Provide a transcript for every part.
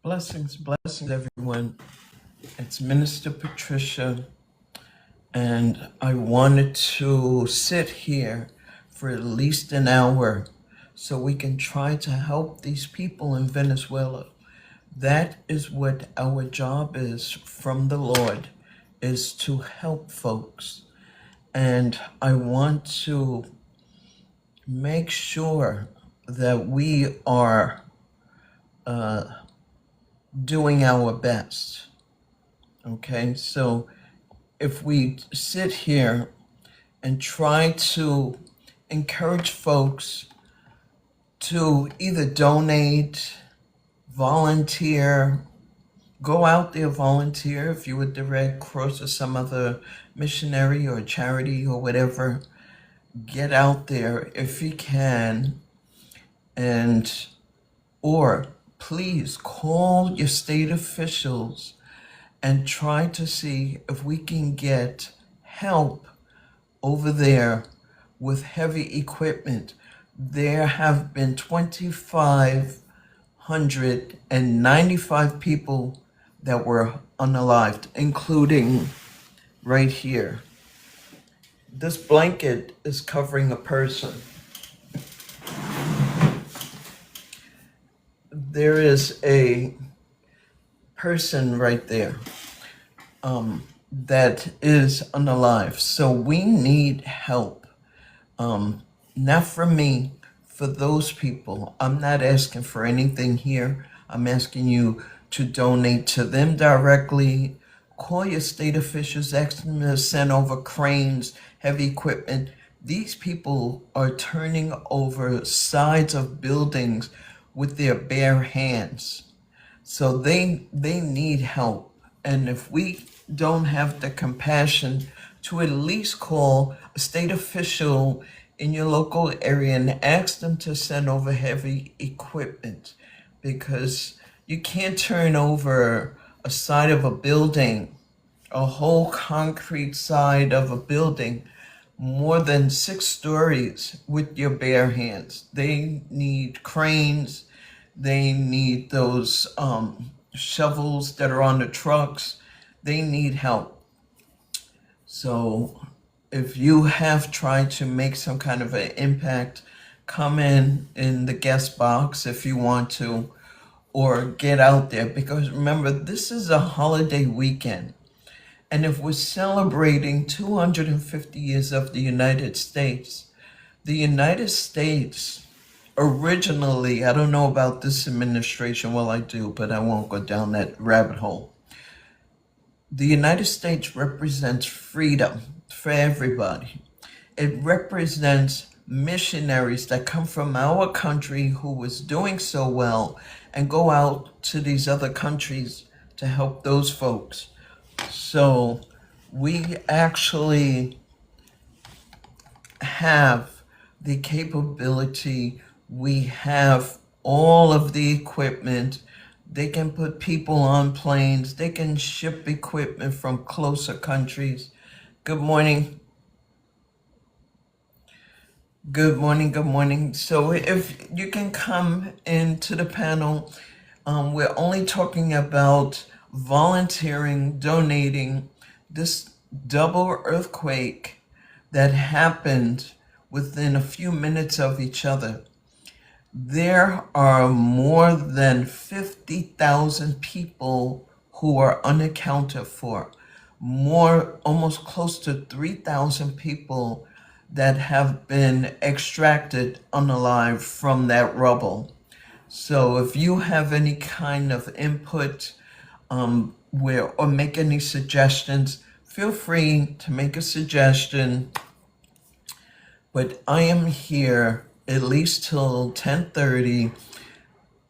Blessings, everyone. It's Minister Patricia, and I wanted to sit here for at least an hour so we can try to help these people in Venezuela. That is what our job is from the Lord, is to help folks. And I want to make sure that we are doing our best. Okay, so if we sit here and try to encourage folks to either donate, volunteer, go out there, volunteer if you're with the Red Cross or some other missionary or charity or whatever, get out there if you can, and or please call your state officials and try to see if we can get help over there with heavy equipment. There have been 2,595 people that were unalived, including right here. This blanket is covering a person. There is a person right there that is unalive. So we need help. Not from me, for those people. I'm not asking for anything here. I'm asking you to donate to them directly. Call your state officials, ask them to send over cranes, heavy equipment. These people are turning over sides of buildings with their bare hands. So they need help. And if we don't have the compassion to at least call a state official in your local area and ask them to send over heavy equipment, because you can't turn over a side of a building, a whole concrete side of a building, more than 6 stories with your bare hands. They need cranes. They need those shovels that are on the trucks. They need help. So if you have tried to make some kind of an impact, come in the guest box if you want to, or get out there, because remember, this is a holiday weekend. And if we're celebrating 250 years of the United States originally, I don't know about this administration, well, I do, but I won't go down that rabbit hole. The United States represents freedom for everybody. It represents missionaries that come from our country who was doing so well and go out to these other countries to help those folks. So we actually have the capability, we have all of the equipment. They can put people on planes, they can ship equipment from closer countries. Good morning. Good morning. So if you can come into the panel, we're only talking about volunteering, donating. This double earthquake that happened within a few minutes of each other. There are more than 50,000 people who are unaccounted for. Almost close to 3,000 people that have been extracted unalive from that rubble. So if you have any kind of input or make any suggestions, feel free to make a suggestion. But I am here at least till 10:30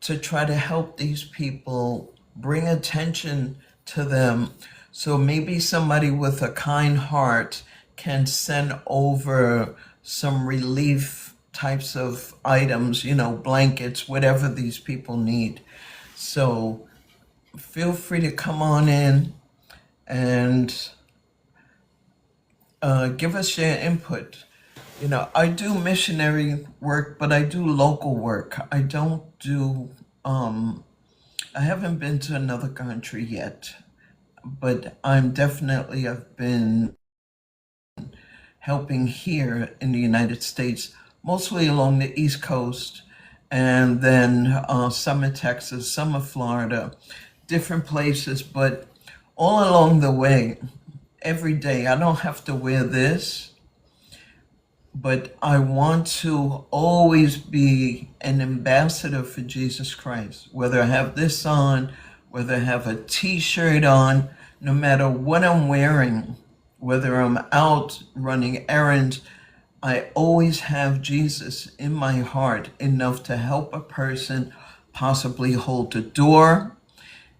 to try to help these people, bring attention to them. So maybe somebody with a kind heart can send over some relief types of items, blankets, whatever these people need. So feel free to come on in and give us your input. I do missionary work, but I do local work. I don't do I haven't been to another country yet, but I've been helping here in the United States, mostly along the East Coast, and then some in Texas, some in Florida, different places, but all along the way, every day, I don't have to wear this, but I want to always be an ambassador for Jesus Christ, whether I have this on, whether I have a t-shirt on, no matter what I'm wearing, whether I'm out running errands, I always have Jesus in my heart enough to help a person, possibly hold the door.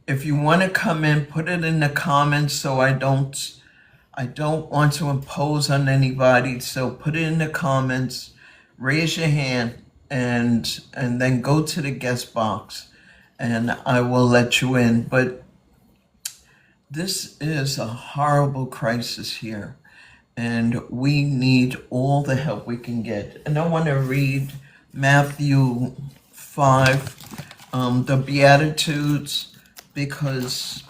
If you want to come in, put it in the comments so I don't want to impose on anybody. So put it in the comments, raise your hand, and then go to the guest box and I will let you in. But this is a horrible crisis here, and we need all the help we can get. And I want to read Matthew 5, the Beatitudes, because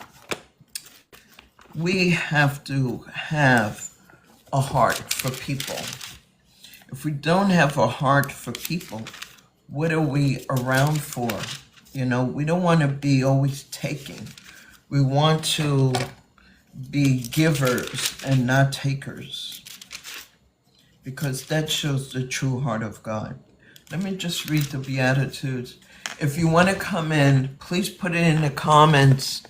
we have to have a heart for people. If we don't have a heart for people, what are we around for? You know, we don't want to be always taking. We want to be givers and not takers, because that shows the true heart of God. Let me just read the Beatitudes. If you want to come in, please put it in the comments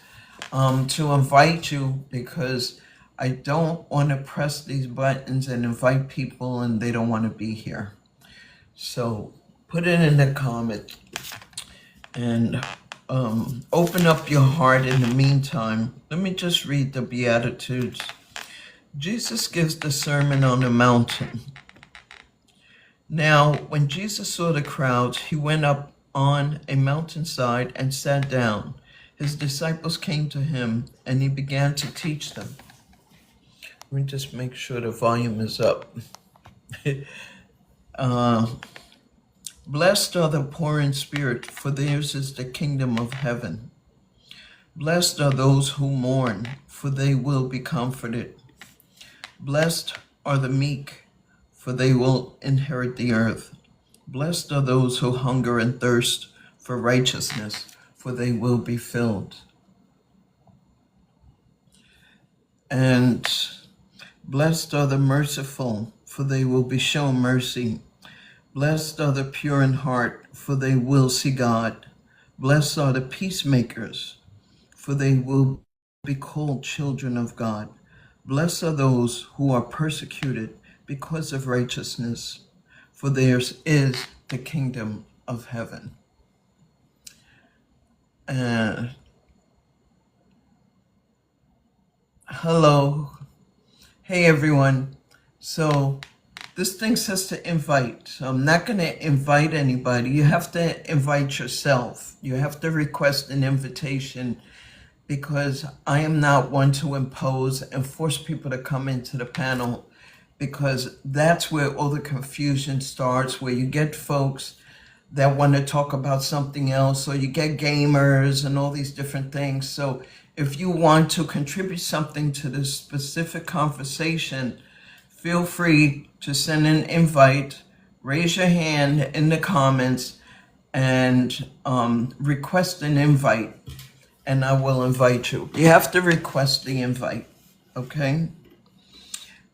to invite you, because I don't want to press these buttons and invite people and they don't want to be here. So put it in the comment and open up your heart in the meantime. Let me just read the Beatitudes. Jesus gives the Sermon on the Mountain. Now, when Jesus saw the crowds, he went up on a mountainside and sat down. His disciples came to him, and he began to teach them. Let me just make sure the volume is up. Blessed are the poor in spirit, for theirs is the kingdom of heaven. Blessed are those who mourn, for they will be comforted. Blessed are the meek, for they will inherit the earth. Blessed are those who hunger and thirst for righteousness, for they will be filled. And blessed are the merciful, for they will be shown mercy. Blessed are the pure in heart, for they will see God. Blessed are the peacemakers, for they will be called children of God. Blessed are those who are persecuted because of righteousness, for theirs is the kingdom of heaven. Hello. Hey, everyone. So this thing says to invite. So I'm not going to invite anybody. You have to invite yourself. You have to request an invitation, because I am not one to impose and force people to come into the panel, because that's where all the confusion starts, where you get folks that want to talk about something else, or you get gamers and all these different things. So if you want to contribute something to this specific conversation, feel free to send an invite, raise your hand in the comments, and request an invite, and I will invite you. You have to request the invite, okay?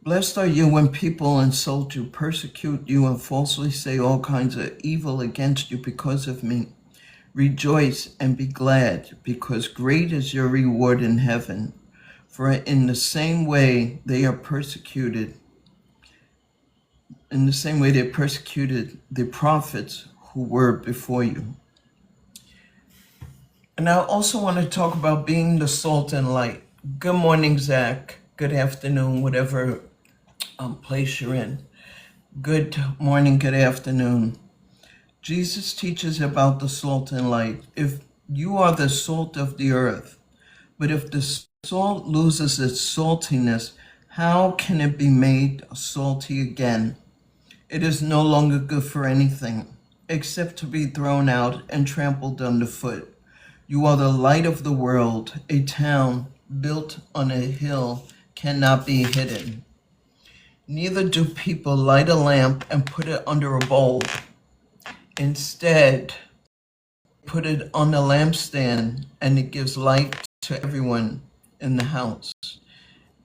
Blessed are you when people insult you, persecute you, and falsely say all kinds of evil against you because of me. Rejoice and be glad, because great is your reward in heaven. For in the same way they persecuted the prophets who were before you. And I also want to talk about being the salt and light. Good morning, Zach. Good afternoon, whatever place you're in. Good morning, good afternoon. Jesus teaches about the salt and light. If you are the salt of the earth, but if the salt loses its saltiness, how can it be made salty again? It is no longer good for anything except to be thrown out and trampled underfoot. You are the light of the world. A town built on a hill cannot be hidden. Neither do people light a lamp and put it under a bowl. Instead, put it on a lampstand, and it gives light to everyone in the house.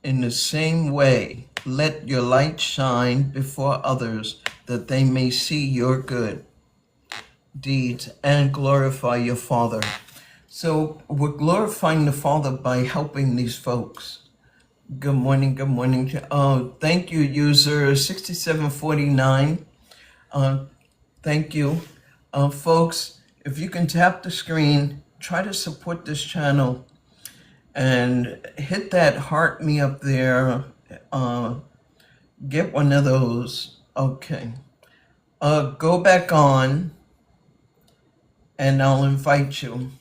In the same way, let your light shine before others, that they may see your good deeds and glorify your Father. So we're glorifying the Father by helping these folks. Good morning, good morning. Thank you, user 6749. Thank you. Folks, if you can tap the screen, try to support this channel and hit that heart me up there. Get one of those. Okay. Go back on and I'll invite you.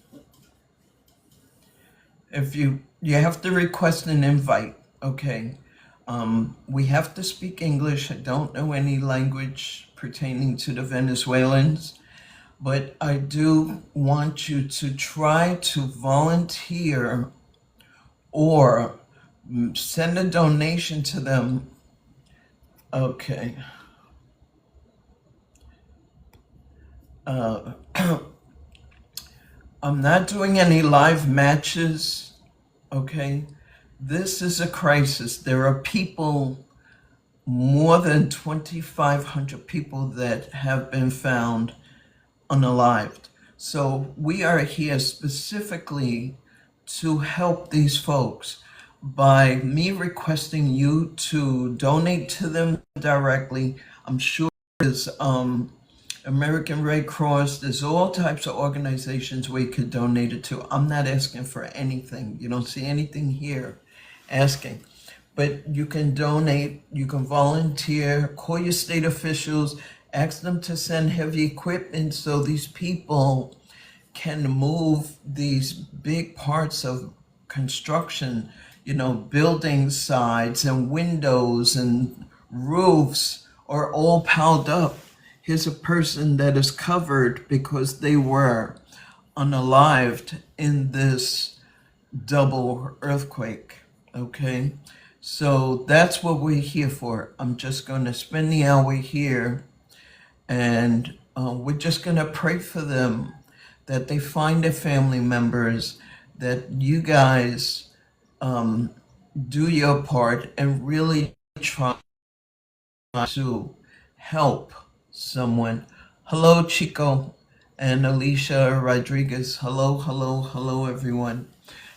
If you have to request an invite, okay? We have to speak English. I don't know any language pertaining to the Venezuelans, but I do want you to try to volunteer or send a donation to them. Okay. I'm not doing any live matches, okay? This is a crisis. There are people, more than 2,500 people that have been found unalived. So we are here specifically to help these folks by me requesting you to donate to them directly. I'm sure there's American Red Cross, there's all types of organizations where you could donate it to. I'm not asking for anything. You don't see anything here asking. But you can donate, you can volunteer, call your state officials, ask them to send heavy equipment so these people can move these big parts of construction, building sides and windows and roofs are all piled up. Here's a person that is covered because they were unalived in this double earthquake, okay? So that's what we're here for. I'm just going to spend the hour here, and we're just going to pray for them, that they find their family members, that you guys do your part and really try to help someone. Hello, Chico and Alicia Rodriguez. Hello, everyone.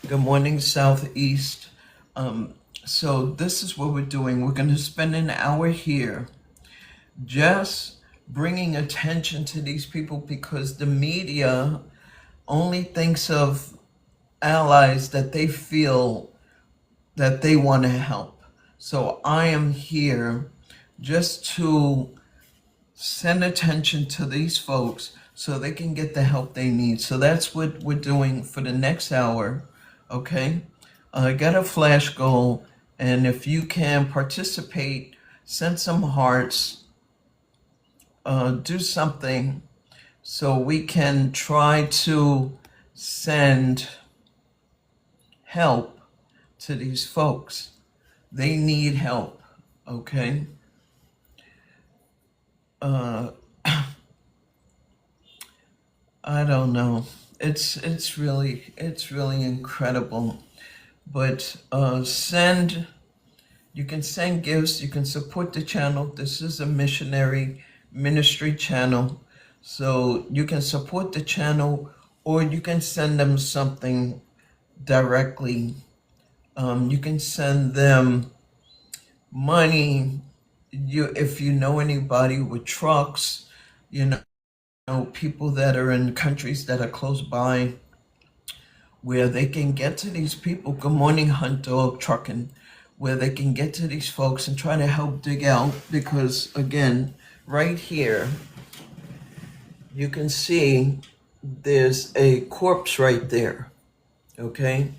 Good morning, Southeast. So this is what we're doing. We're going to spend an hour here just bringing attention to these people, because the media only thinks of allies that they feel that they want to help. So I am here just to send attention to these folks so they can get the help they need. So that's what we're doing for the next hour, okay? I got a flash goal, and if you can participate, send some hearts, do something so we can try to send help to these folks. They need help, okay? I don't know. It's really incredible. But you can send gifts, you can support the channel. This is a missionary ministry channel. So you can support the channel, or you can send them something directly. You can send them money. If you know anybody with trucks, people that are in countries that are close by, where they can get to these people. Good morning, Hunt Dog Trucking. Where they can get to these folks and try to help dig out, because again, right here, you can see there's a corpse right there, okay?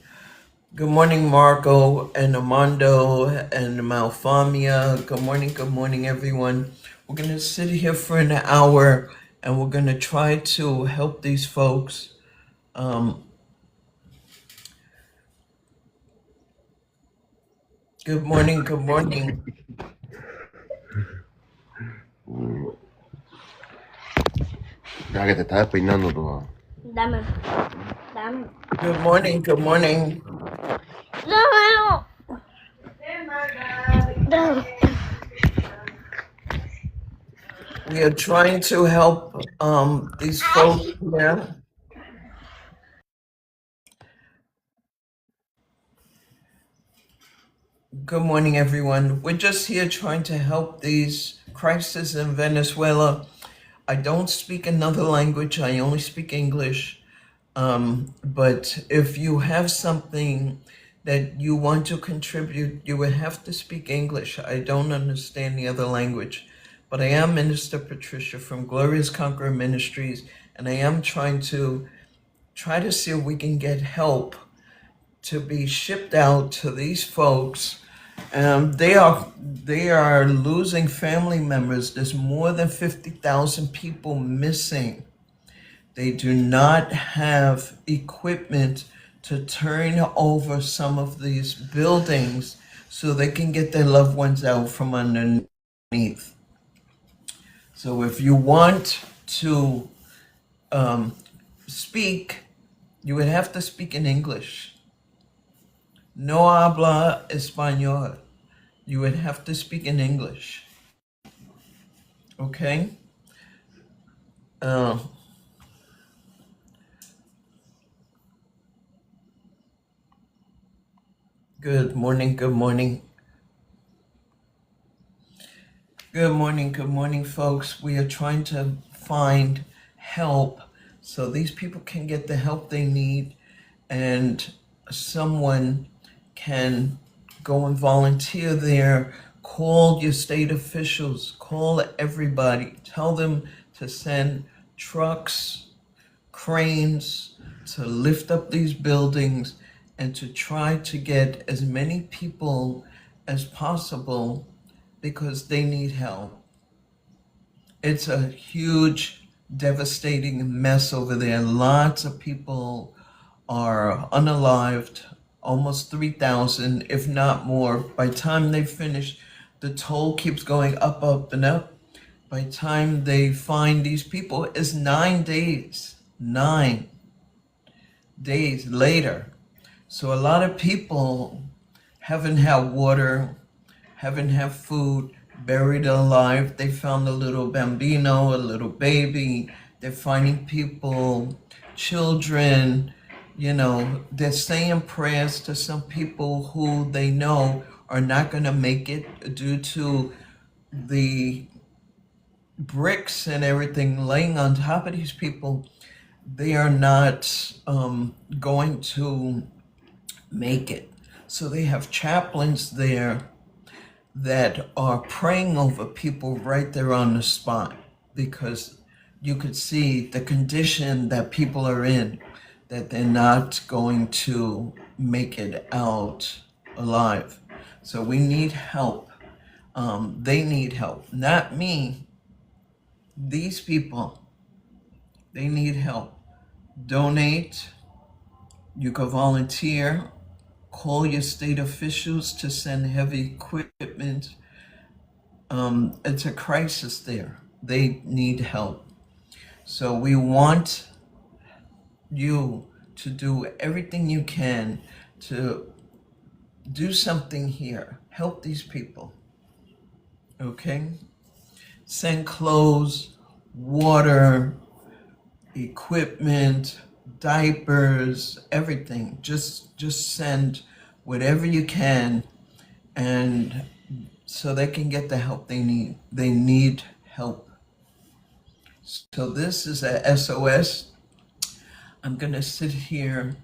Good morning, Marco and Armando and Malfamia. Good morning, everyone. We're gonna sit here for an hour, and we're gonna try to help these folks. Good morning. Good morning. Ya que te estás despeinando tú. Dame, dame. Good morning. Good morning. Dámelo. Dame. We are trying to help these folks here. Good morning, everyone. We're just here trying to help these crises in Venezuela. I don't speak another language. I only speak English. But if you have something that you want to contribute, you would have to speak English. I don't understand the other language. But I am Minister Patricia from Glorious Conqueror Ministries, and I am trying to see if we can get help to be shipped out to these folks. They are losing family members. There's more than 50,000 people missing. They do not have equipment to turn over some of these buildings so they can get their loved ones out from underneath. So if you want to speak, you would have to speak in English. No habla español. You would have to speak in English. Okay? Uh, Good morning. Good morning. Good morning, folks. We are trying to find help so these people can get the help they need and someone can go and volunteer there. Call your state officials, call everybody, tell them to send trucks, cranes to lift up these buildings and to try to get as many people as possible because they need help. It's a huge, devastating mess over there. Lots of people are unalived, almost 3,000, if not more. By the time they finish, the toll keeps going up, up, and up. By the time they find these people, it's 9 days. 9 days later. So a lot of people haven't had water, haven't had food, buried alive. They found a little bambino, a little baby. They're finding people, children, they're saying prayers to some people who they know are not going to make it due to the bricks and everything laying on top of these people. They are not going to make it. So they have chaplains there that are praying over people right there on the spot because you could see the condition that people are in, that they're not going to make it out alive. So we need help. They need help, not me. These people, they need help. Donate. You can volunteer. Call your state officials to send heavy equipment. It's a crisis there. They need help. So we want you to do everything you can to do something here. Help these people. Okay? Send clothes, water, equipment, diapers, everything. Just send whatever you can, and so they can get the help they need. They need help. So this is a SOS. I'm going to sit here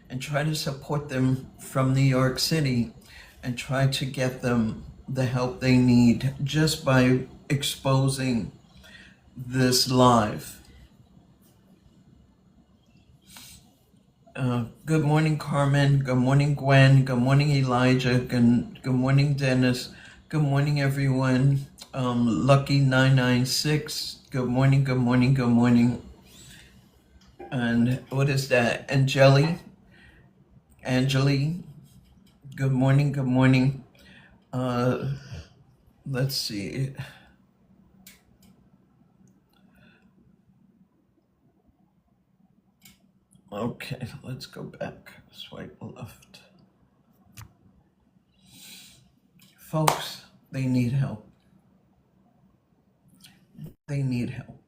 and try to support them from New York City and try to get them the help they need just by exposing this live. Good morning, Carmen. Good morning, Gwen. Good morning, Elijah. Good morning, Dennis. Good morning, everyone. Lucky 996. Good morning, good morning, good morning. And what is that? Angeli. Good morning, good morning. Uh, let's see. Okay, let's go back. Swipe left. Folks, they need help. They need help.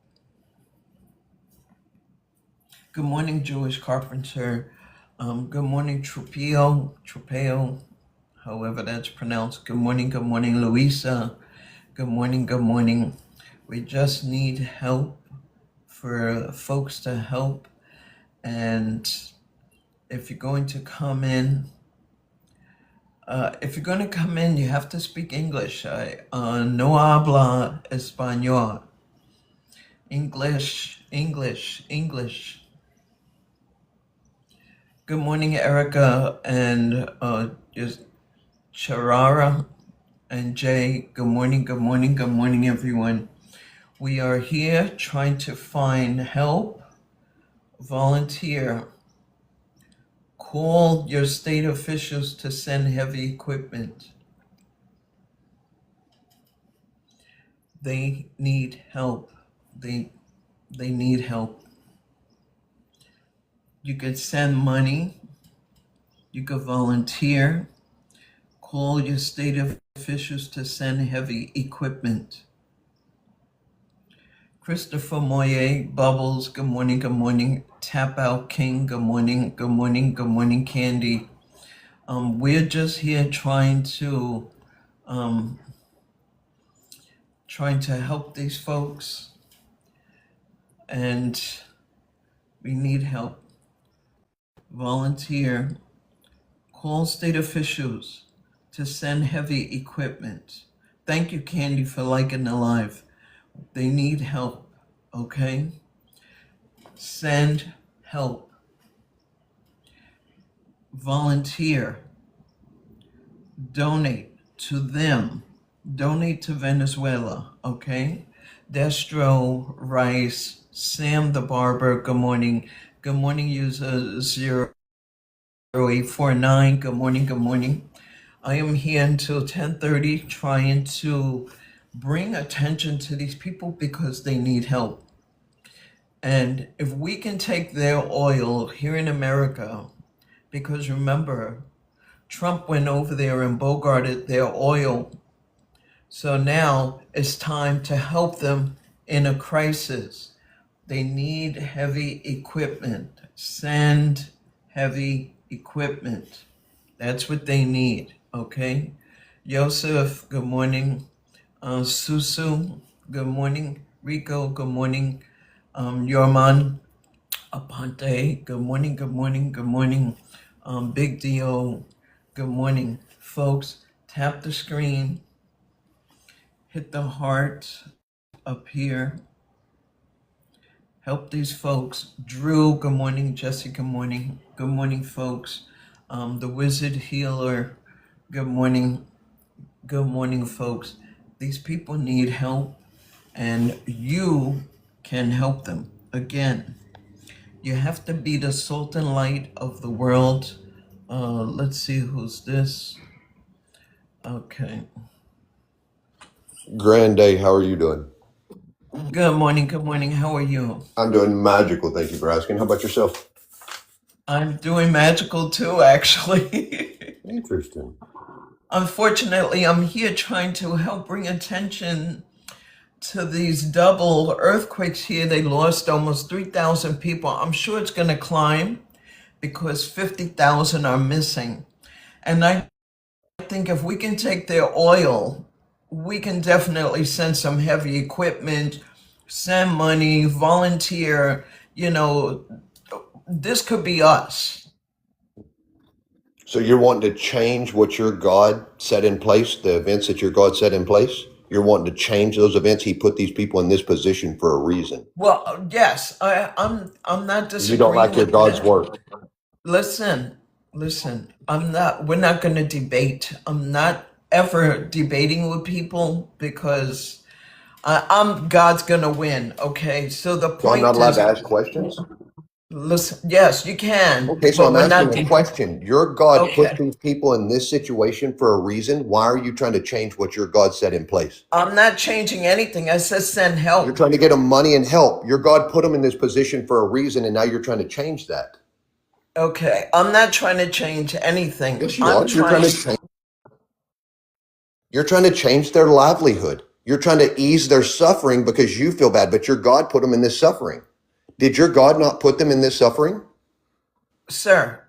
Good morning, Jewish Carpenter. Good morning, Trupeo, however that's pronounced. Good morning, Louisa. Good morning. We just need help for folks to help. And if you're going to come in, you have to speak English. No habla español. English. Good morning, Erica and just Charara and Jay. Good morning, everyone. We are here trying to find help, volunteer, call your state officials to send heavy equipment. They need help. They need help. You could send money. You could volunteer. Call your state officials to send heavy equipment. Christopher Moyer, Bubbles, good morning. Tap Out King, good morning, Candy. We're just here trying to help these folks, and we need help. Volunteer, call state officials to send heavy equipment. Thank you, Candy, for liking the live. They need help, okay? Send help. Volunteer. Donate to them. Donate to Venezuela, okay? Destro, Rice, Sam the Barber, good morning. Good morning, user 0849. Good morning. I am here until 10:30 trying to bring attention to these people because they need help. And if we can take their oil here in America, because remember, Trump went over there and bogarted their oil. So now it's time to help them in a crisis. They need heavy equipment. Send heavy equipment. That's what they need, okay? Joseph, good morning. Susu, good morning. Rico, good morning. Yorman Aponte, good morning. Big Dio, good morning. Folks, tap the screen, hit the heart up here. Help these folks. Drew, good morning. Jesse, good morning. Good morning, folks. The Wizard Healer, good morning. Good morning, folks. These people need help, and you can help them. Again, you have to be the salt and light of the world. Let's see, who's this? Okay. Grand day. How are you doing? Good morning. How are you? I'm doing magical. Thank you for asking. How about yourself? I'm doing magical too, actually. Interesting. Unfortunately, I'm here trying to help bring attention to these double earthquakes here. They lost almost 3,000 people. I'm sure it's going to climb because 50,000 are missing. And I think if we can take their oil, we can definitely send some heavy equipment, send money, volunteer. This could be us. So you're wanting to change what your God set in place, the events that your God set in place? You're wanting to change those events? He put these people in this position for a reason. Well, yes, I'm not disagreeing. You don't like your with God's that. work. Listen, we're not going to debate. I'm not ever debating with people because God's going to win. Okay. So the So I'm point not allowed is, to ask questions? Listen, yes, you can, Okay, so but I'm we're not. asking a question. Your God put Okay. these people in this situation for a reason. Why are you trying to change what your God set in place? I'm not changing anything. I said send You're help. trying to get them money and help. Your God put them in this position for a reason, and now you're trying to change that. Okay. I'm not trying to change anything. Yes, you I'm are. trying. You're trying to change their livelihood. You're trying to ease their suffering because you feel bad, but your God put them in this suffering. Did your God not put them in this suffering? Sir,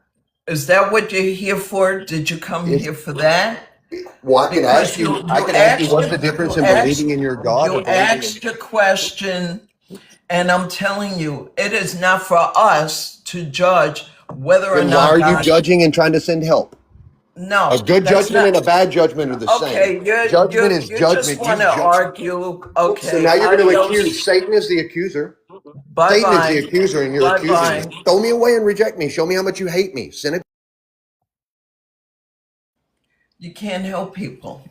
is that what you're here for? Did you come It's, here for that? well, I can Because ask you you. I you can ask you. asked What's the difference you in believing asked in your God you or believing in? asked a question, and I'm telling you, it is not for us to judge whether or Then why not are you God. judging and trying to send help? A No, good that's judgment not. and a bad judgment are the same. Okay, you Judgment you is you just judgment. want You to judge. argue. So Okay, now you're going to accuse. adios. Satan is the accuser. Bye Satan is the bye. accuser, and you're Bye accusing me. bye. Throw me away and reject me. Show me how much you hate me. Sin it. You can't help people.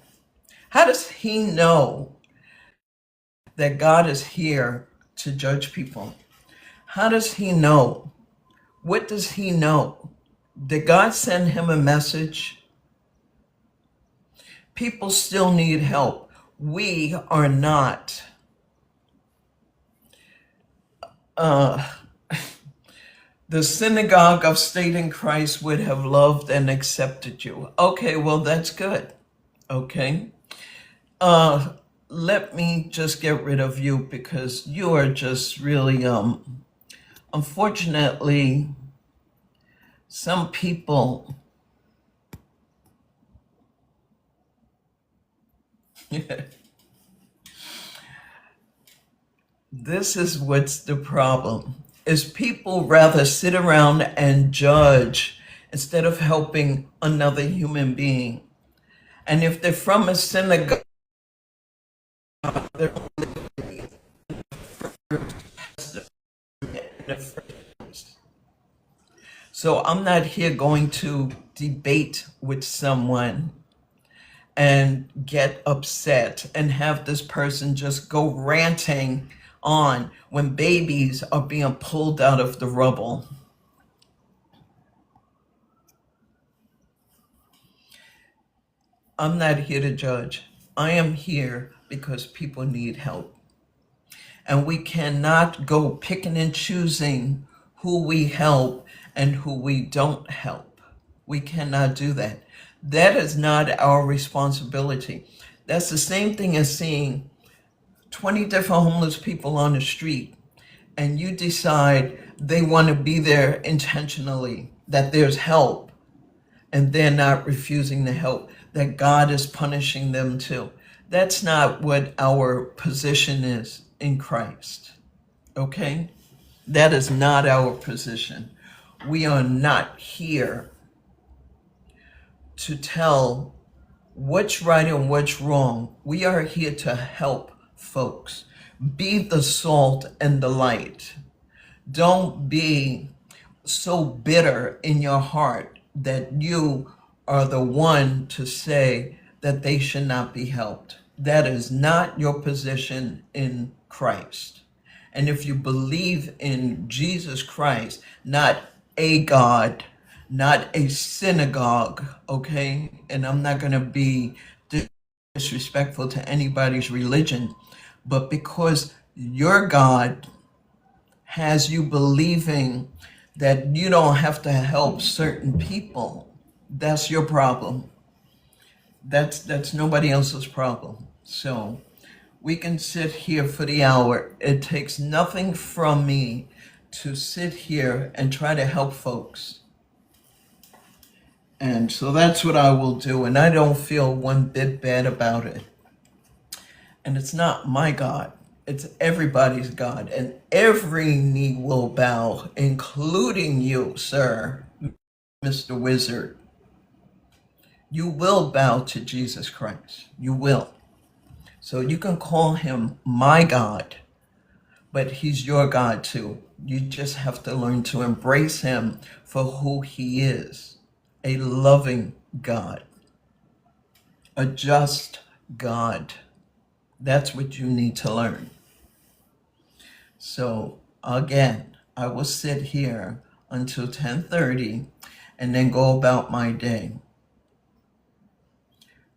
How does he know that God is here to judge people? How does he know? What does he know? Did God send him a message? People still need help. We are not. Uh, the synagogue of state in Christ would have loved and accepted you. Okay, well, that's good. Okay. Uh, Let me just get rid of you because you are just really, unfortunately, some people. This is what's the problem is people rather sit around and judge instead of helping another human being. And if they're from a synagogue, they're so I'm not here going to debate with someone and get upset and have this person just go ranting on when babies are being pulled out of the rubble. I'm not here to judge. I am here because people need help. And we cannot go picking and choosing who we help and who we don't help. We cannot do that. That is not our responsibility. That's the same thing as seeing 20 different homeless people on the street and you decide they want to be there intentionally, that there's help, and they're not refusing the help, that God is punishing them too. That's not what our position is in Christ. Okay? That is not our position. We are not here to tell what's right and what's wrong. We are here to help folks. Be the salt and the light. Don't be so bitter in your heart that you are the one to say that they should not be helped. That is not your position in Christ. And if you believe in Jesus Christ, not a God, not a synagogue, okay? And I'm not going to be disrespectful to anybody's religion, but because your God has you believing that you don't have to help certain people, that's your problem. That's nobody else's problem. So we can sit here for the hour. It takes nothing from me to sit here and try to help folks. And so that's what I will do. And I don't feel one bit bad about it. And it's not my God. It's everybody's God. And every knee will bow, including you, sir, Mr. Wizard. You will bow to Jesus Christ. You will. So you can call him my God, but he's your God too. You just have to learn to embrace him for who he is, a loving God, a just God. That's what you need to learn. So again, I will sit here until 10:30 and then go about my day.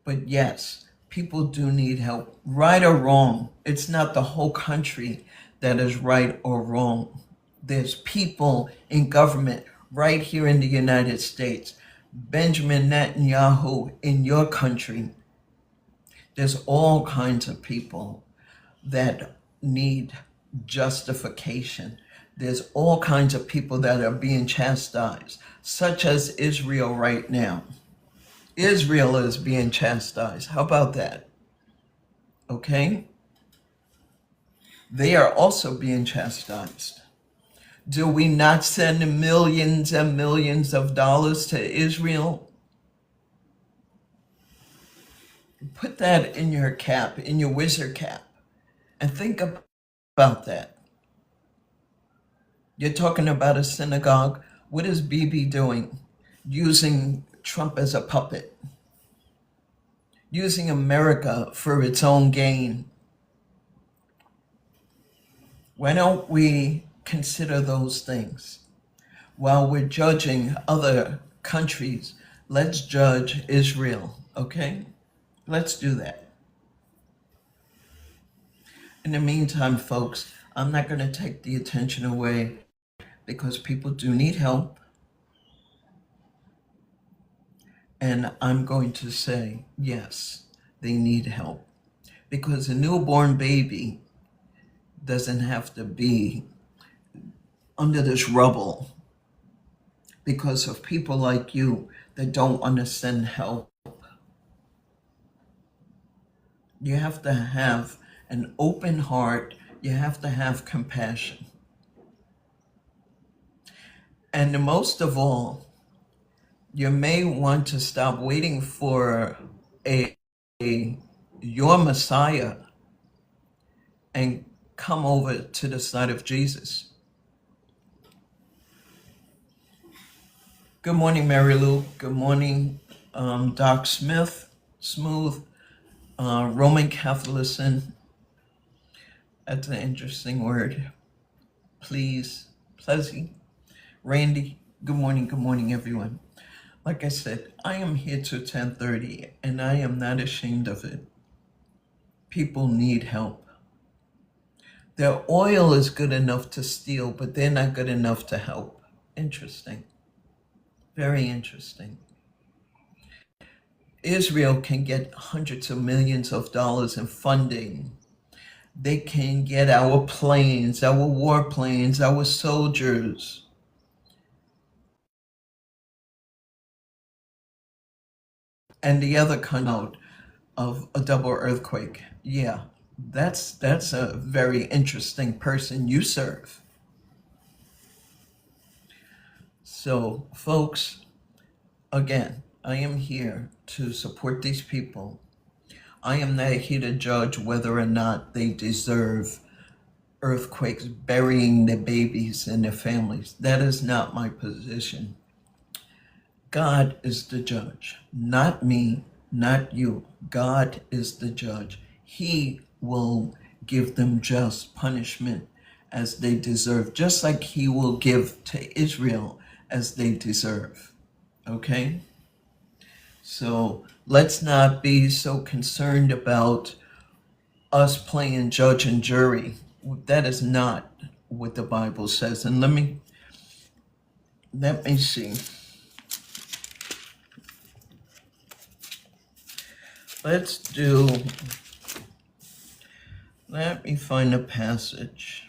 But yes, people do need help, right or wrong. It's not the whole country that is right or wrong. There's people in government right here in the United States. Benjamin Netanyahu in your country. There's all kinds of people that need justification. There's all kinds of people that are being chastised, such as Israel right now. Israel is being chastised. How about that? Okay? They are also being chastised. Do we not send millions and millions of dollars to Israel? Put that in your cap, in your wizard cap, and think about that. You're talking about a synagogue. What is Bibi doing? Using Trump as a puppet. Using America for its own gain. Why don't we consider those things? While we're judging other countries, let's judge Israel, okay? Let's do that. In the meantime, folks, I'm not going to take the attention away because people do need help. And I'm going to say, yes, they need help. Because a newborn baby doesn't have to be under this rubble because of people like you that don't understand help. You have to have an open heart. You have to have compassion. And most of all, you may want to stop waiting for your Messiah and come over to the side of Jesus. Good morning, Mary Lou. Good morning, Doc Smith, Smooth, Roman Catholicin. That's an interesting word. Please, Plessy, Randy. Good morning, everyone. Like I said, I am here till 10:30, and I am not ashamed of it. People need help. Their oil is good enough to steal, but they're not good enough to help. Interesting. Very interesting. Israel can get hundreds of millions of dollars in funding. They can get our planes, our warplanes, our soldiers. And the other out of a double earthquake. Yeah, that's a very interesting person you serve. So, folks, again, I am here to support these people. I am not here to judge whether or not they deserve earthquakes burying their babies and their families. That is not my position. God is the judge, not me, not you. God is the judge. He will give them just punishment as they deserve, just like he will give to Israel as they deserve. Okay? So let's not be so concerned about us playing judge and jury. That is not what the Bible says. And let me see. Let me find a passage.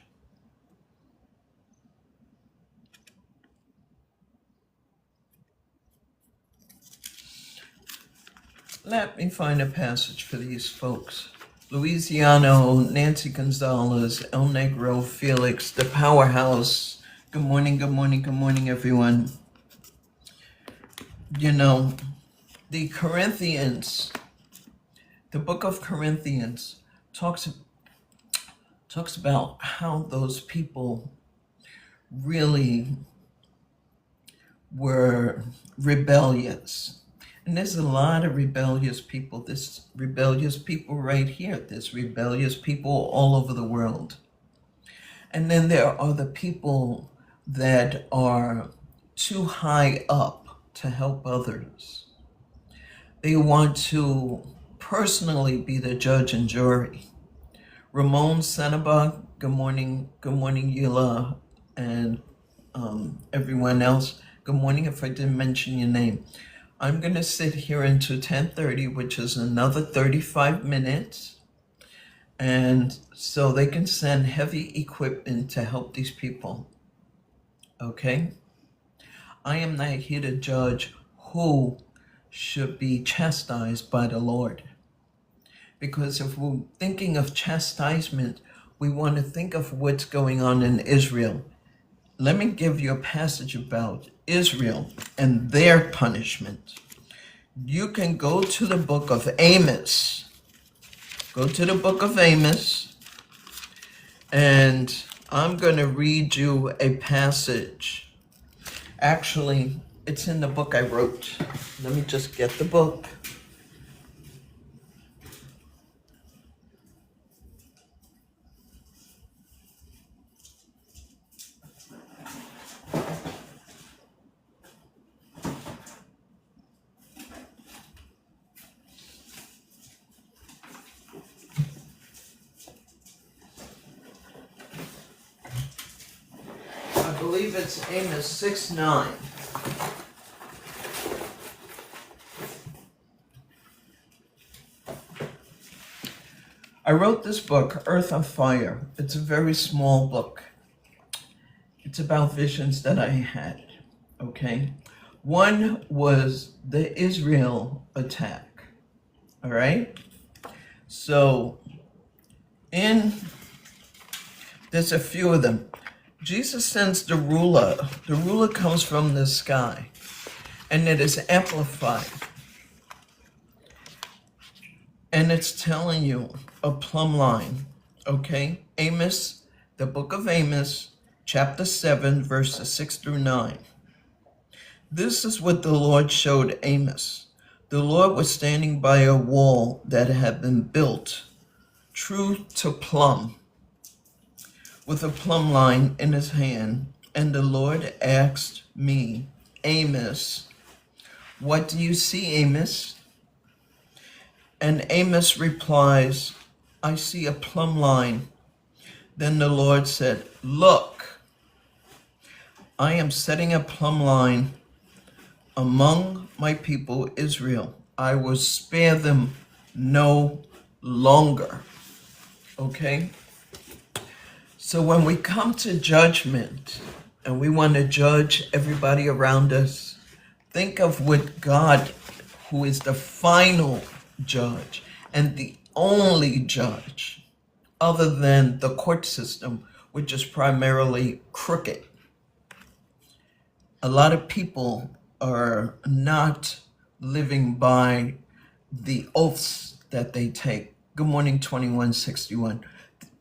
Let me find a passage for these folks. Louisiano, Nancy Gonzalez, El Negro, Felix, the Powerhouse. Good morning, everyone. You know, the Corinthians, the book of Corinthians talks about how those people really were rebellious. And there's a lot of rebellious people. There's rebellious people right here. There's rebellious people all over the world. And then there are the people that are too high up to help others. They want to personally be the judge and jury. Ramon Sanaba, good morning, Yula, and everyone else. Good morning. If I didn't mention your name, I'm going to sit here until 10:30, which is another 35 minutes. And so they can send heavy equipment to help these people. Okay? I am not here to judge who should be chastised by the Lord. Because if we're thinking of chastisement, we want to think of what's going on in Israel. Let me give you a passage about Israel and their punishment. You can go to the book of Amos. Go to the book of Amos, and I'm going to read you a passage. Actually, it's in the book I wrote. Let me just get the book. I believe it's Amos 6:9. I wrote this book, Earth on Fire. It's a very small book. It's about visions that I had, okay? One was the Israel attack, all right? So, there's a few of them. Jesus sends the ruler. The ruler comes from the sky, and it is amplified. And it's telling you a plumb line, okay? Amos, the book of Amos, chapter 7, verses 6 through 9. This is what the Lord showed Amos. The Lord was standing by a wall that had been built true to plumb, with a plumb line in his hand. And the Lord asked me, Amos, what do you see, Amos? And Amos replies, I see a plumb line. Then the Lord said, look, I am setting a plumb line among my people Israel. I will spare them no longer. Okay? So when we come to judgment and we want to judge everybody around us, think of what God, who is the final judge and the only judge other than the court system, which is primarily crooked. A lot of people are not living by the oaths that they take. Good morning, 2161.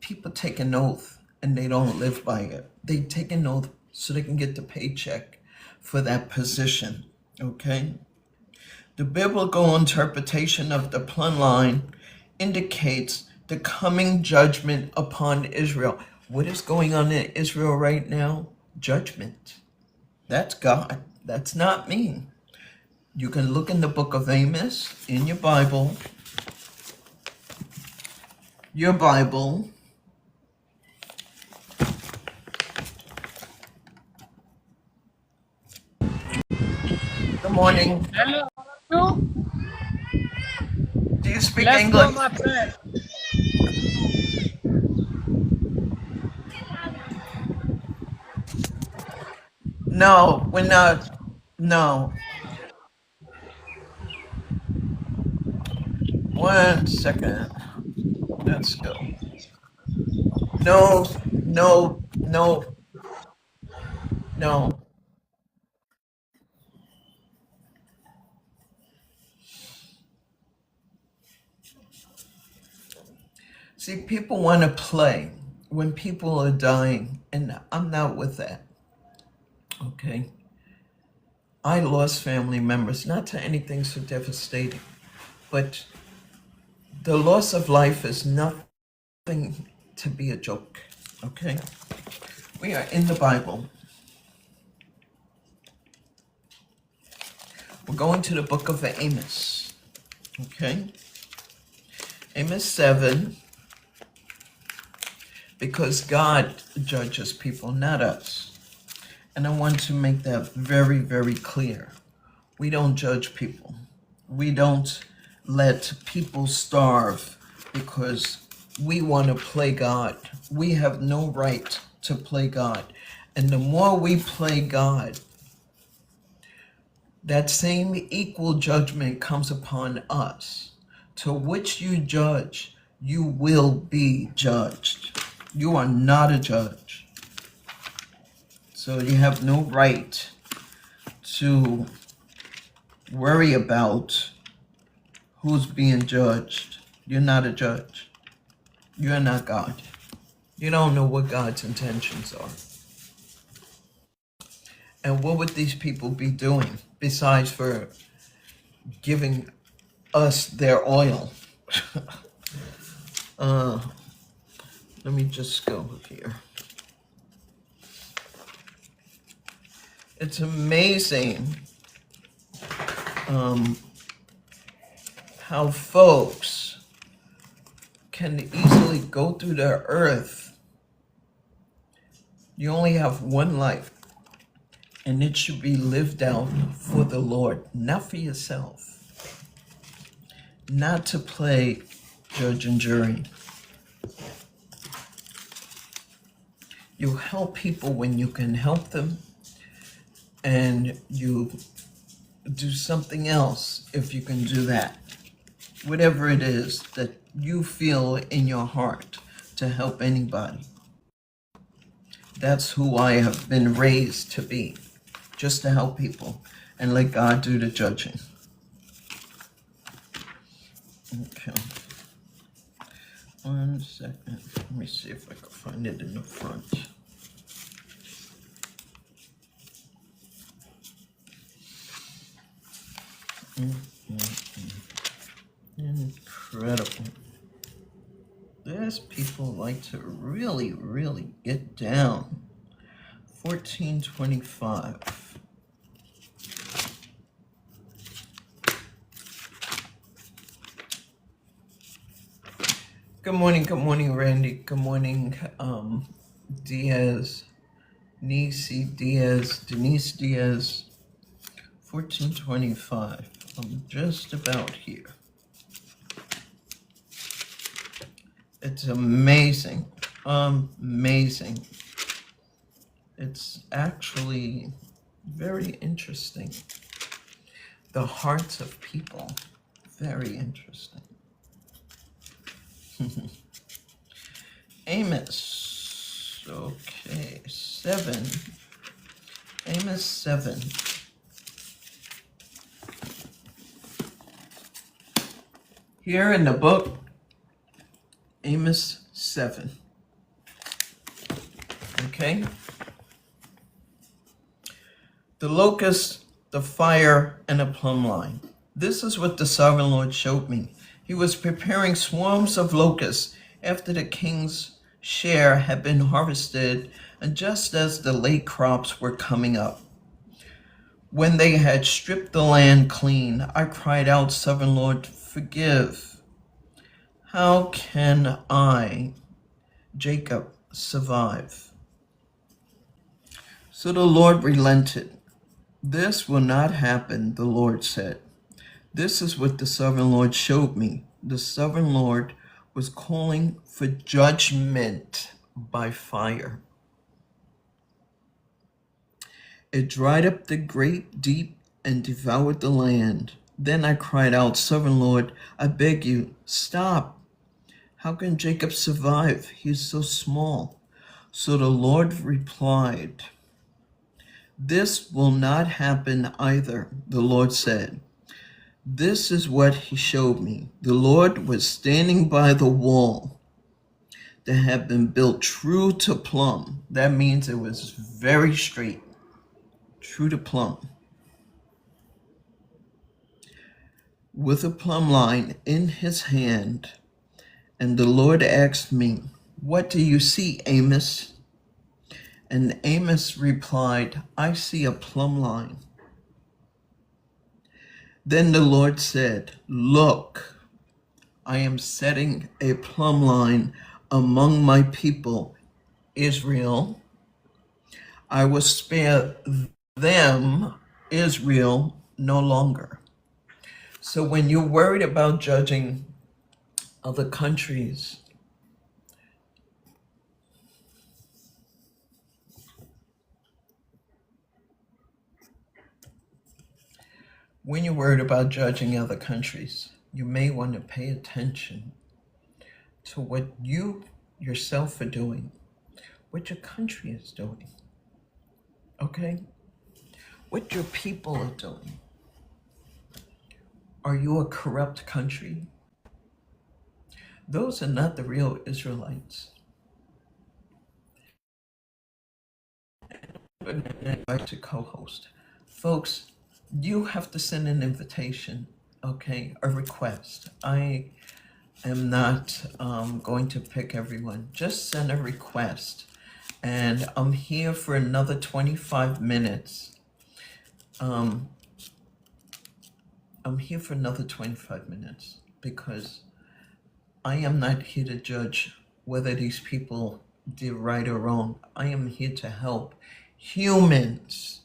People take an oath and they don't live by it. They take an oath so they can get the paycheck for that position, okay? The biblical interpretation of the plumb line indicates the coming judgment upon Israel. What is going on in Israel right now? Judgment. That's God. That's not me. You can look in the book of Amos in your Bible. Your Bible. Good morning. Hello. Do you speak Let's English? go, my friend. No, we're not. No. One second. Let's go. No, no, no, no. See, people want to play when people are dying, and I'm not with that. Okay? I lost family members, not to anything so devastating, but the loss of life is nothing to be a joke. Okay? We are in the Bible. We're going to the book of Amos. Okay? Amos 7, because God judges people, not us. And I want to make that very, very clear. We don't judge people. We don't let people starve because we want to play God. We have no right to play God. And the more we play God, that same equal judgment comes upon us. To which you judge, you will be judged. You are not a judge. So you have no right to worry about who's being judged. You're not a judge. You're not God. You don't know what God's intentions are. And what would these people be doing besides for giving us their oil? Let me just go here. It's amazing how folks can easily go through the earth. You only have one life, and it should be lived out for the Lord, not for yourself, not to play judge and jury. You help people when you can help them, and you do something else if you can do that. Whatever it is that you feel in your heart to help anybody. That's who I have been raised to be, just to help people and let God do the judging. Okay. 1 second. Let me see if I can find it in the front. Incredible. There's people like to really, really get down. 1425. Good morning, Randy. Good morning, Diaz, Nisi Diaz, Denise Diaz. 1425. I'm just about here. It's amazing. Amazing. It's actually very interesting. The hearts of people. Very interesting. Amos. Okay. 7. Amos 7. Here in the book, Amos 7. Okay? The locust, the fire, and a plumb line. This is what the sovereign Lord showed me. He was preparing swarms of locusts after the king's share had been harvested, and just as the late crops were coming up. When they had stripped the land clean, I cried out, Sovereign Lord, forgive. How can I, Jacob, survive? So the Lord relented. This will not happen, the Lord said. This is what the sovereign Lord showed me. The sovereign Lord was calling for judgment by fire. It dried up the great deep and devoured the land. Then I cried out, Sovereign Lord, I beg you, stop. How can Jacob survive? He is so small. So the Lord replied, this will not happen either, the Lord said. This is what he showed me. The Lord was standing by the wall that had been built true to plumb. That means it was very straight, true to plumb, with a plumb line in his hand. And the Lord asked me, what do you see, Amos? And Amos replied, I see a plumb line. Then the Lord said, look, I am setting a plumb line among my people, Israel. I will spare them, Israel, no longer. So when you're worried about judging other countries, you may want to pay attention to what you yourself are doing, what your country is doing, okay? What your people are doing. Are you a corrupt country? Those are not the real Israelites. I'd like to co-host. Folks, you have to send an invitation, okay? A request. I am not going to pick everyone. Just send a request. And I'm here for another 25 minutes. I'm here for another 25 minutes because I am not here to judge whether these people did right or wrong. I am here to help humans.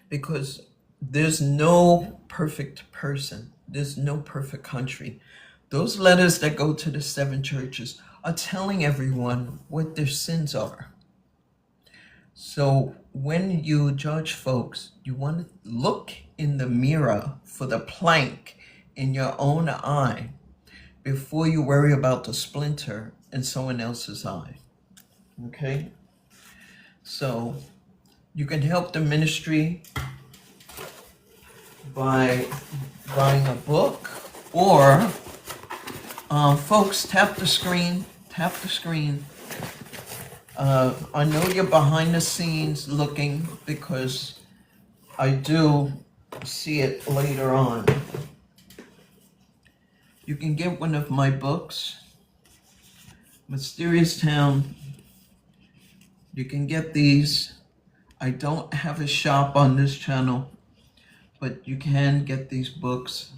Because there's no perfect person. There's no perfect country. Those letters that go to the 7 churches are telling everyone what their sins are. So when you judge folks, you want to look in the mirror for the plank in your own eye before you worry about the splinter in someone else's eye. Okay? So you can help the ministry by buying a book, or folks, tap the screen. I know you're behind the scenes looking because I do see it later on. You can get one of my books, Mysterious Town. You can get these. I don't have a shop on this channel, but you can get these books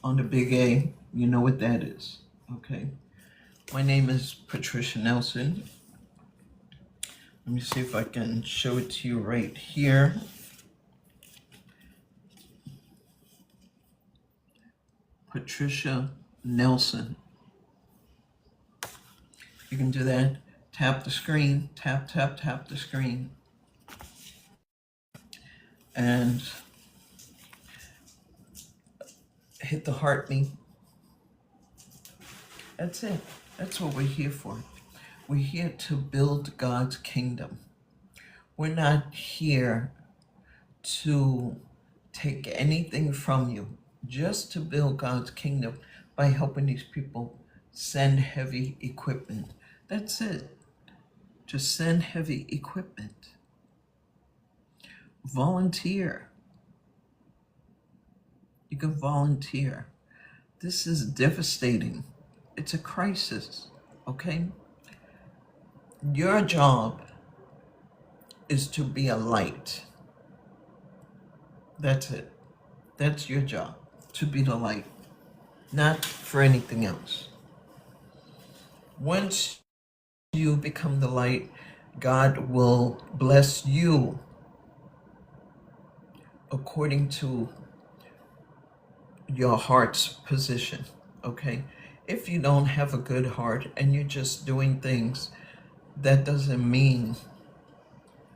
on the Big A. You know what that is, okay? My name is Patricia Nelson. Let me see if I can show it to you right here. Patricia Nelson. You can do that. Tap the screen, tap the screen. And hit the heart me. That's it. That's what we're here for. We're here to build God's kingdom. We're not here to take anything from you, just to build God's kingdom by helping these people send heavy equipment. That's it. Just send heavy equipment. Volunteer. You can volunteer. This is devastating. It's a crisis, okay? Your job is to be a light. That's it. That's your job, to be the light, not for anything else. Once you become the light, God will bless you according to your heart's position, okay? If you don't have a good heart and you're just doing things, that doesn't mean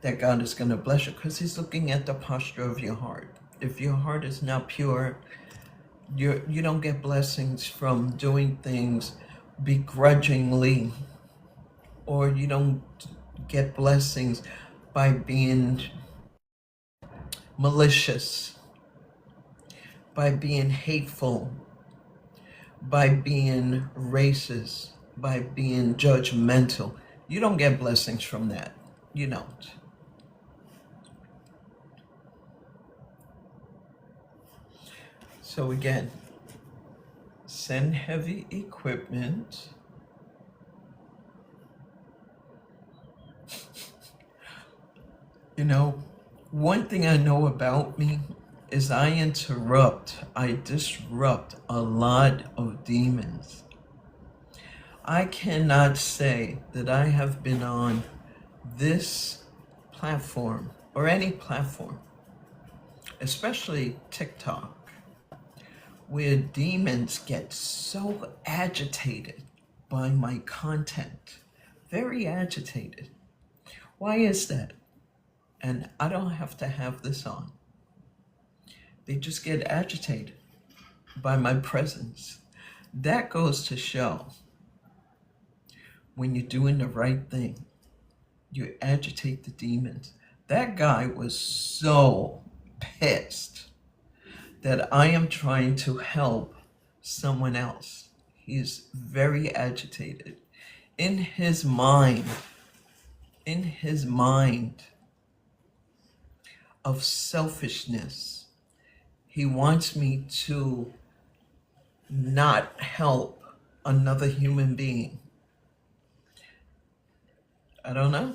that God is going to bless you, because he's looking at the posture of your heart. If your heart is not pure, you don't get blessings from doing things begrudgingly, or you don't get blessings by being malicious, by being hateful, by being racist, by being judgmental. You don't get blessings from that. You don't. So again, send heavy equipment. You know, one thing I know about me is I disrupt a lot of demons. I cannot say that I have been on this platform or any platform, especially TikTok, where demons get so agitated by my content. Very agitated. Why is that? And I don't have to have this on. They just get agitated by my presence. That goes to show when you're doing the right thing, you agitate the demons. That guy was so pissed that I am trying to help someone else. He's very agitated. In his mind of selfishness, he wants me to not help another human being. I don't know.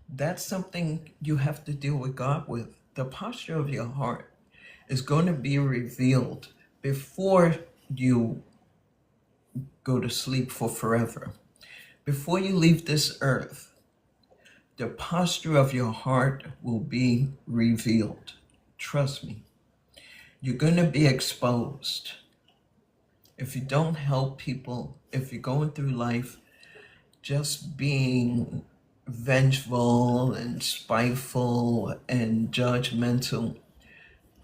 That's something you have to deal with God with. The posture of your heart is going to be revealed before you go to sleep for forever. Before you leave this earth, the posture of your heart will be revealed. Trust me. You're going to be exposed. If you don't help people, if you're going through life just being vengeful and spiteful and judgmental,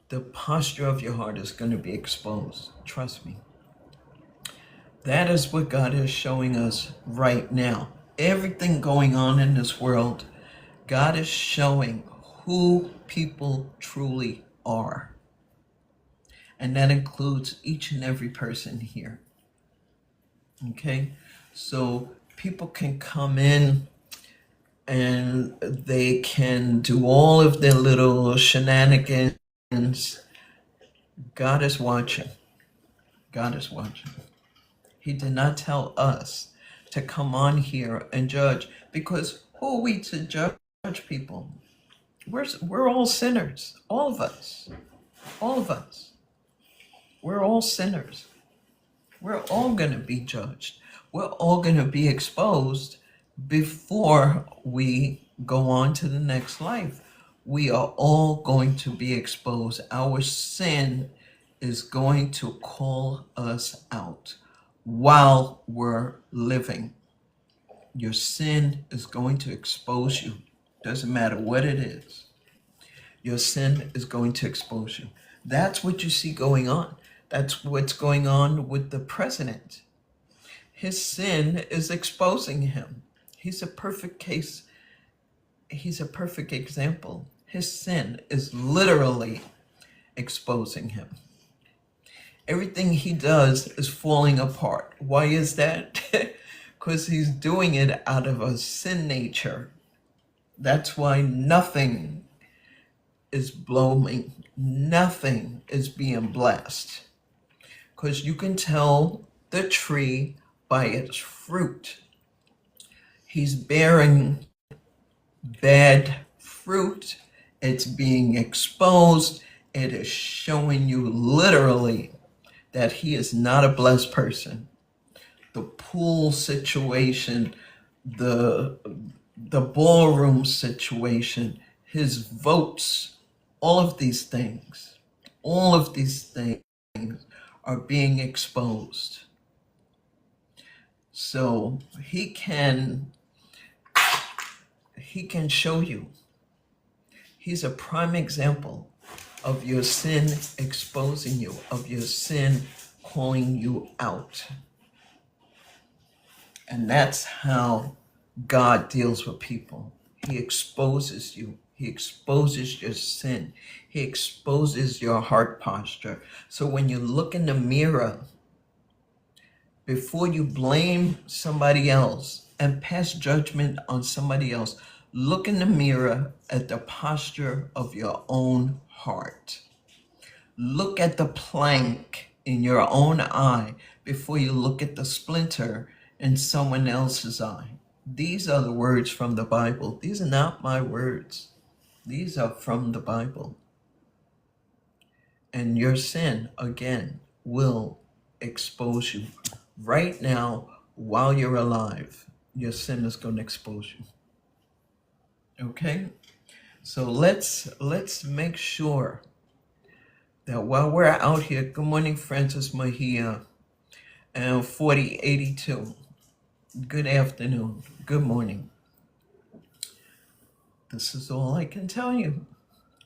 the posture of your heart is going to be exposed. Trust me. That is what God is showing us right now. Everything going on in this world, God is showing who people truly are. And that includes each and every person here. Okay? So people can come in and they can do all of their little shenanigans. God is watching. God is watching. He did not tell us to come on here and judge, because who are we to judge people? We're all sinners. All of us. All of us. We're all sinners. We're all going to be judged. We're all going to be exposed before we go on to the next life. We are all going to be exposed. Our sin is going to call us out while we're living. Your sin is going to expose you. Doesn't matter what it is. Your sin is going to expose you. That's what you see going on. That's what's going on with the president. His sin is exposing him. He's a perfect case. He's a perfect example. His sin is literally exposing him. Everything he does is falling apart. Why is that? Because he's doing it out of a sin nature. That's why nothing is blooming. Nothing is being blessed. Because you can tell the tree by its fruit. He's bearing bad fruit. It's being exposed. It is showing you literally that he is not a blessed person. The pool situation, the ballroom situation, his votes, all of these things are being exposed. So he can show you. He's a prime example of your sin exposing you, of your sin calling you out. And that's how God deals with people. He exposes you. He exposes your sin. He exposes your heart posture. So when you look in the mirror, before you blame somebody else and pass judgment on somebody else, look in the mirror at the posture of your own heart. Look at the plank in your own eye before you look at the splinter in someone else's eye. These are the words from the Bible. These are not my words. These are from the Bible. And your sin, again, will expose you. Right now, while you're alive, your sin is going to expose you. Okay? So let's make sure that while we're out here, good morning, Francis Mejia, and 4082. Good afternoon. Good morning. This is all I can tell you.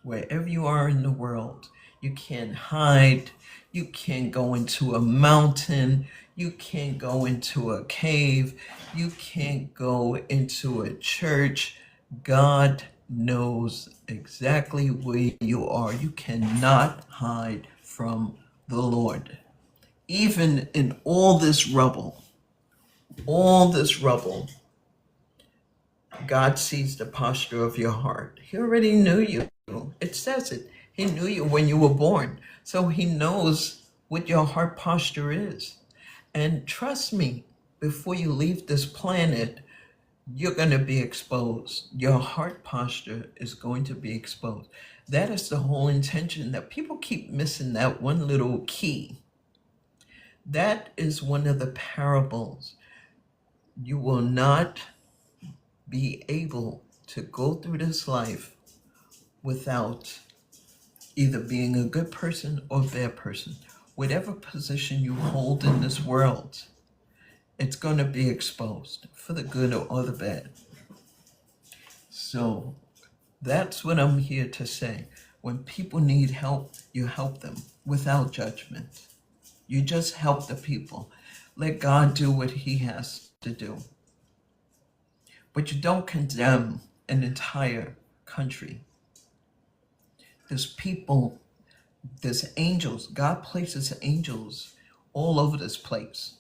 Wherever you are in the world, you can't hide. You can't go into a mountain. You can't go into a cave. You can't go into a church. God knows exactly where you are. You cannot hide from the Lord. Even in all this rubble, God sees the posture of your heart. He already knew you. It says it. He knew you when you were born. So he knows what your heart posture is. And trust me, before you leave this planet, you're going to be exposed. Your heart posture is going to be exposed. That is the whole intention, that people keep missing that one little key. That is one of the parables. You will not be able to go through this life without either being a good person or a bad person. Whatever position you hold in this world, it's going to be exposed for the good or the bad. So that's what I'm here to say. When people need help, you help them without judgment. You just help the people. Let God do what he has to do. But you don't condemn an entire country. There's people, there's angels. God places angels all over this place.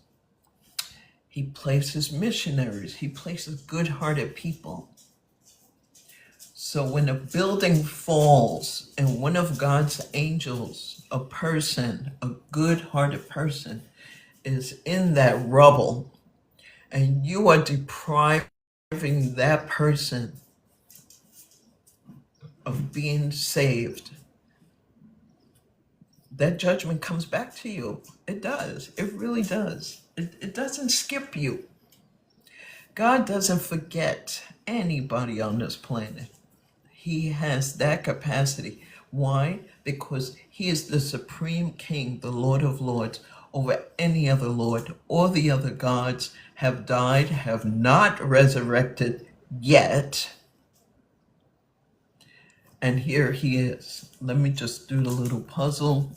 He places missionaries. He places good-hearted people. So when a building falls and one of God's angels, a person, a good-hearted person, is in that rubble, and you are depriving that person of being saved, that judgment comes back to you. It does. It really does. It doesn't skip you. God doesn't forget anybody on this planet. He has that capacity. Why? Because he is the supreme king, the Lord of lords, over any other lord. All the other gods have died, have not resurrected yet. And here he is. Let me just do the little puzzle.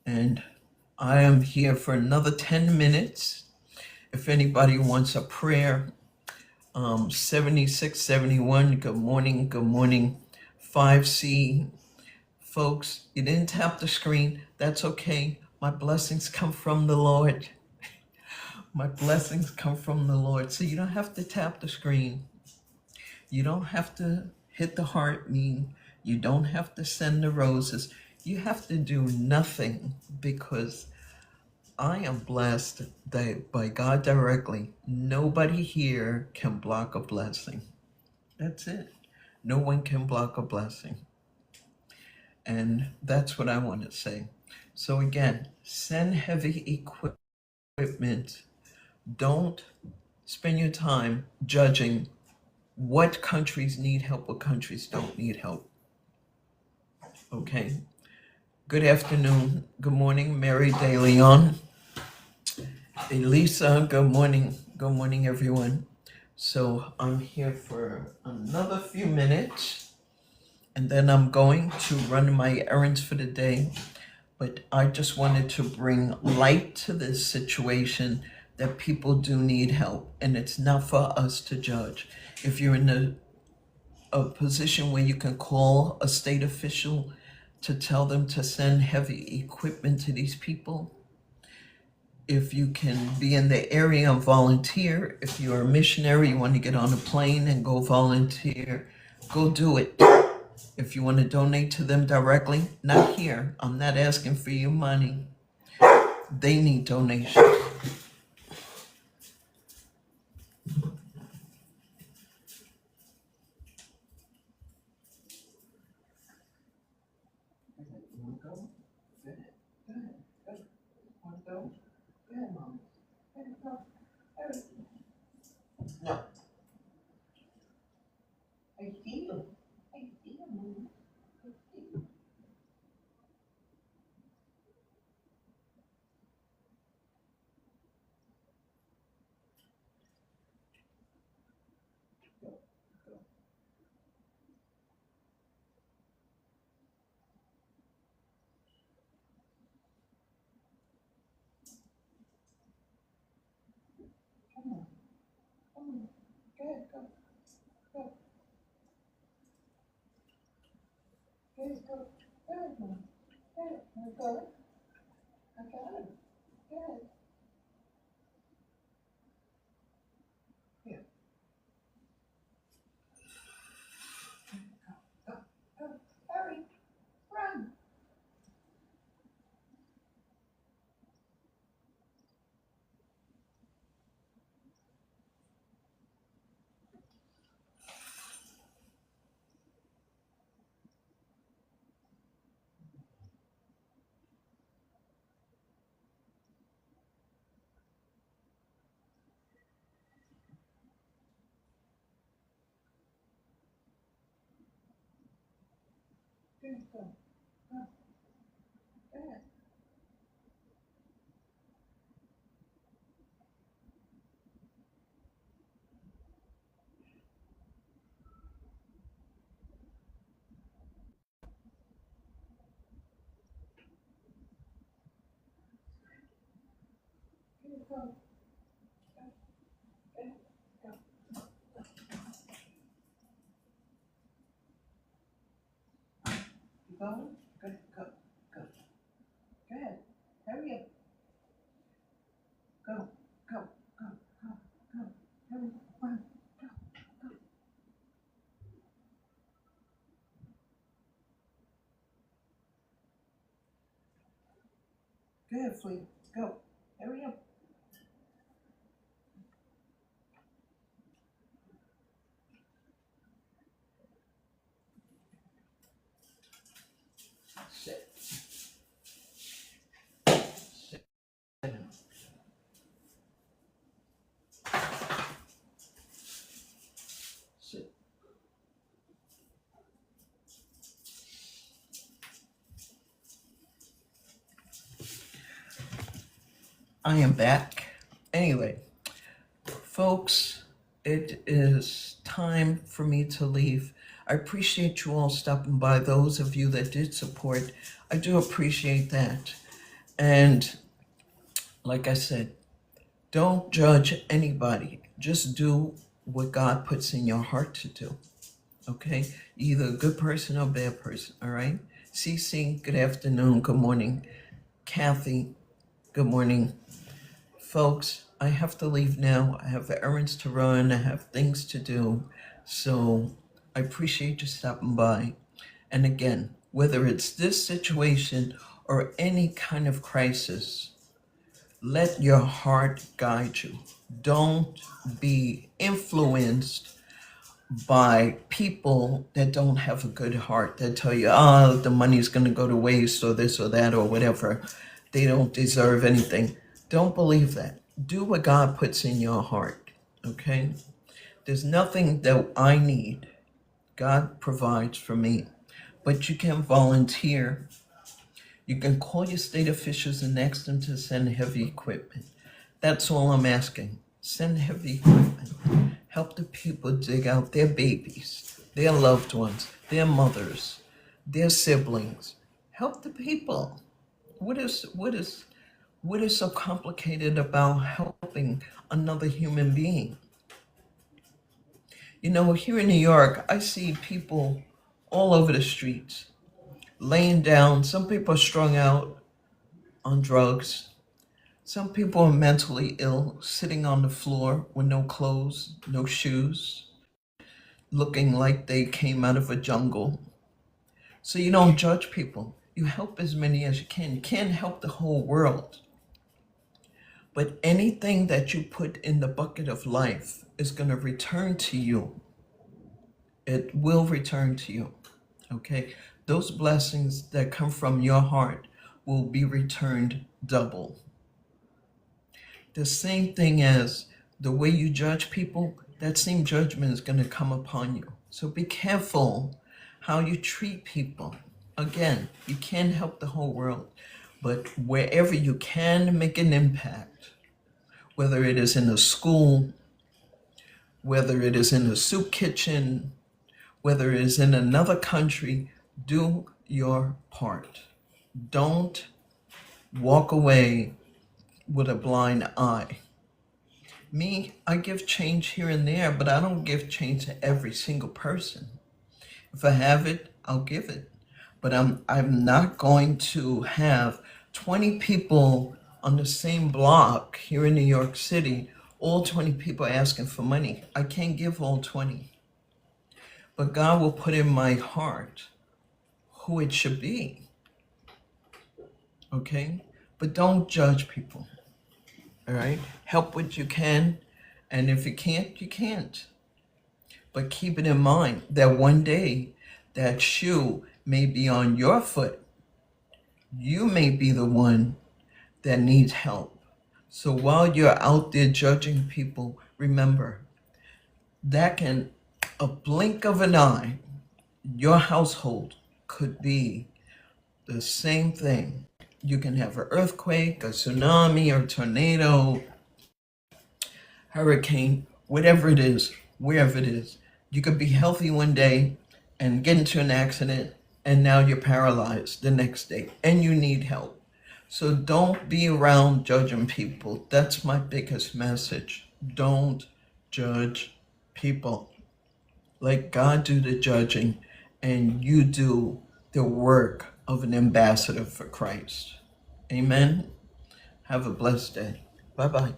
And I am here for another 10 minutes. If anybody wants a prayer, 7671, good morning, 5C. Folks, you didn't tap the screen. That's okay. My blessings come from the Lord. My blessings come from the Lord. So you don't have to tap the screen. You don't have to hit the heart meme. You don't have to send the roses. You have to do nothing, because I am blessed by God directly. Nobody here can block a blessing. That's it. No one can block a blessing. And that's what I want to say. So again, send heavy equipment. Don't spend your time judging what countries need help, what countries don't need help. Okay. Good afternoon. Good morning, Mary De Leon. Elisa, good morning. Good morning, everyone. So I'm here for another few minutes, and then I'm going to run my errands for the day. But I just wanted to bring light to this situation, that people do need help, and it's not for us to judge. If you're in a position where you can call a state official to tell them to send heavy equipment to these people, if you can be in the area and volunteer, if you're a missionary, you want to get on a plane and go volunteer, go do it. If you want to donate to them directly, not here. I'm not asking for your money. They need donations. No. I feel. I feel. Mama. I feel. Go, go. Come on. Come on. Go ahead, go. Go. Go ahead, go. Go ahead, Mama. Go ahead. I got it. I got it. Go ahead. Here. Go. Go. Go. Hurry. Run. Go ahead, go. Go. Go ahead. Go ahead, go. Go. Go ahead. Go. You going? Good. Go. Go. Go ahead. Hurry up. Go. Go. Go. Go. Go. Hurry. Run. Go. Go. Go ahead, Flea. Go. Hurry up. Sit. Sit. Sit. I am back. Anyway, folks, it is time for me to leave. I appreciate you all stopping by. Those of you that did support, I do appreciate that. And like I said, don't judge anybody. Just do what God puts in your heart to do. Okay? Either a good person or a bad person. All right? Cece, good afternoon. Good morning. Kathy, good morning. Folks, I have to leave now. I have errands to run. I have things to do. So I appreciate you stopping by. And again, whether it's this situation or any kind of crisis, let your heart guide you. Don't be influenced by people that don't have a good heart, that tell you, oh, the money's going to go to waste or this or that or whatever. They don't deserve anything. Don't believe that. Do what God puts in your heart, okay? There's nothing that I need. God provides for me. But you can volunteer. You can call your state officials and ask them to send heavy equipment. That's all I'm asking. Send heavy equipment. Help the people dig out their babies, their loved ones, their mothers, their siblings. Help the people. What is so complicated about helping another human being? You know, here in New York, I see people all over the streets, laying down. Some people are strung out on drugs. Some people are mentally ill, sitting on the floor with no clothes, no shoes, looking like they came out of a jungle. So you don't judge people. You help as many as you can. You can't help the whole world. But anything that you put in the bucket of life is going to return to you. It will return to you, okay? Those blessings that come from your heart will be returned double. The same thing as the way you judge people, that same judgment is going to come upon you. So be careful how you treat people. Again, you can't help the whole world, but wherever you can make an impact, whether it is in a school, whether it is in a soup kitchen, whether it is in another country, do your part. Don't walk away with a blind eye. Me, I give change here and there, but I don't give change to every single person. If I have it, I'll give it. But I'm not going to have 20 people on the same block here in New York City, all 20 people asking for money. I can't give all 20. But God will put in my heart who it should be. Okay? But don't judge people. All right? Help what you can. And if you can't, you can't. But keep it in mind that one day that shoe may be on your foot. You may be the one that needs help. So while you're out there judging people, remember that can, a blink of an eye, your household could be the same thing. You can have an earthquake, a tsunami, or tornado, hurricane, whatever it is, wherever it is. You could be healthy one day and get into an accident, and now you're paralyzed the next day, and you need help. So don't be around judging people. That's my biggest message. Don't judge people. Let God do the judging, and you do the work of an ambassador for Christ. Amen. Have a blessed day. Bye-bye.